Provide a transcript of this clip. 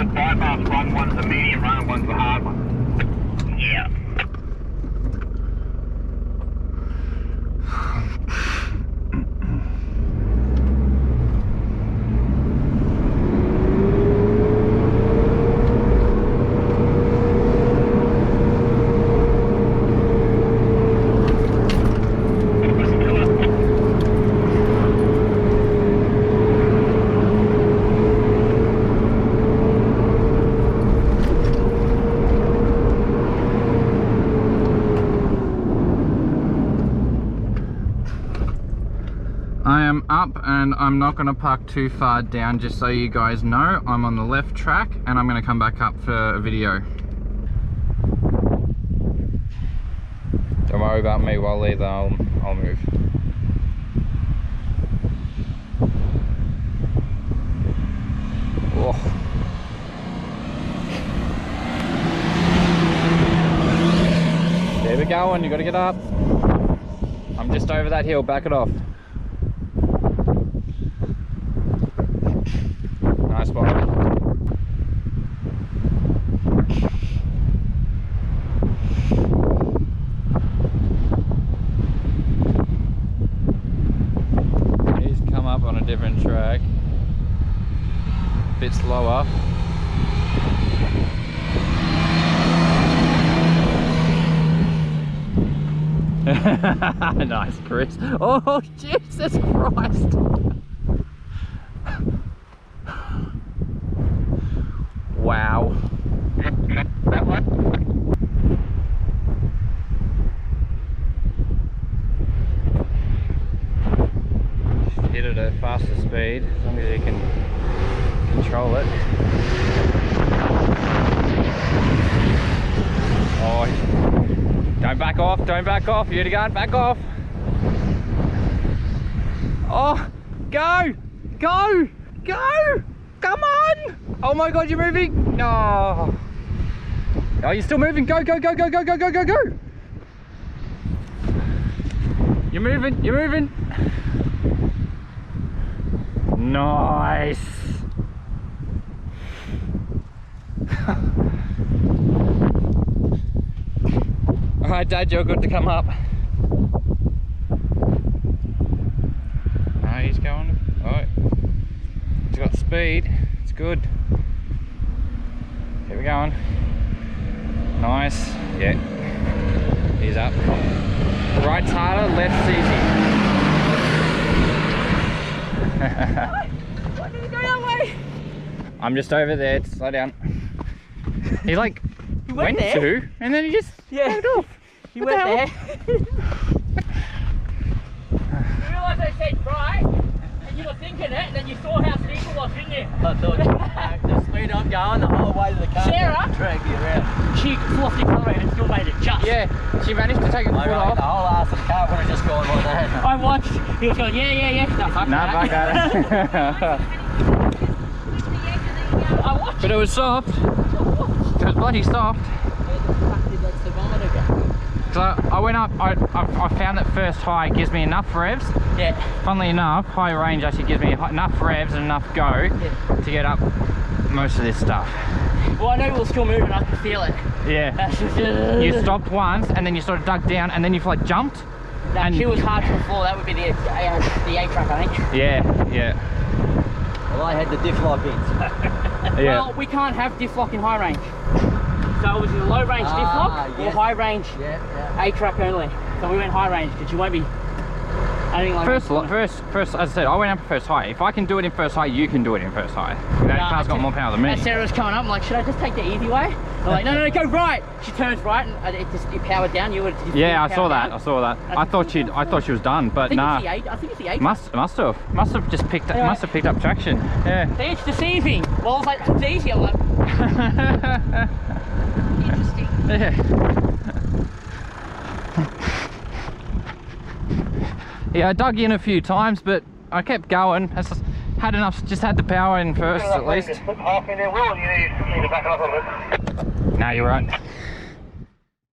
the bypass run, one's the medium run, and one's the hard one. Yeah. I am up and I'm not going to park too far down, just so you guys know. I'm on the left track and I'm going to come back up for a video. Don't worry about me while either, I'll move. Oh. There we go, and you got to get up. I'm just over that hill, back it off. Nice spot. He's come up on a different track. A bit slower. Nice, Chris. Oh, Jesus Christ. Wow. That one? Hit it at a faster speed, as long as you can control it. Oh, don't back off, don't back off. You're going, back off. Oh, go, go, go. Come on! Oh my God, you're moving! No! Oh, you're still moving! Go, go, go, go, go, go, go, go, go! You're moving! You're moving! Nice! Alright, Dad, you're good to come up. No, he's going. Alright. He's got speed, it's good. Keep it going. Nice, yeah. He's up. Right's harder, left's easy. Why did you go that way? I'm just over there, slow down. He like You went there? to, and then he just backed off. You What went the there. hell? You realise I said right, and you were thinking it, and then you saw how steep it was, didn't you? I thought the speed I'm going the whole way to the car. Sarah? Drag you around. She forced the accelerator and still made it just. Yeah, she managed to take a foot The off. whole ass of the car would have just gone like that. I watched, he was going, yeah. No, fuck Nah, fuck that. that. I watched. But it was soft. It was bloody soft. So I went up, I found that first high gives me enough revs. Yeah. Funnily enough, high range actually gives me enough revs and enough go to get up most of this stuff. Well, I know we were still moving, I could feel it. Yeah. That's just, You stopped once and then you sort of dug down and then you like jumped. That she was hard to the floor, that would be the A track, I think. Yeah, yeah. Well, I had the diff lock in. Yeah. Well, we can't have diff lock in high range. So it was either low range diff lock or yes. high range A track only. So we went high range because you won't be. First, as I said, I went up first high. If I can do it in first high, you can do it in first high. That car's got more power than me. As Sarah was coming up, I'm like, should I just take the easy way? I'm like, no, go right. She turns right and it powered down. You would. Yeah, I saw that. I saw that. I thought she was done, but nah. I think it's the 8. Must have just picked up. Yeah. Must have picked up traction. Yeah. See, it's deceiving. Well, I was like, it's easy. I'm like, interesting. Yeah. Yeah, I dug in a few times, but I kept going. I just had the power in first at least. Just put half in there, Will, you need to back up a little bit. No, you're right.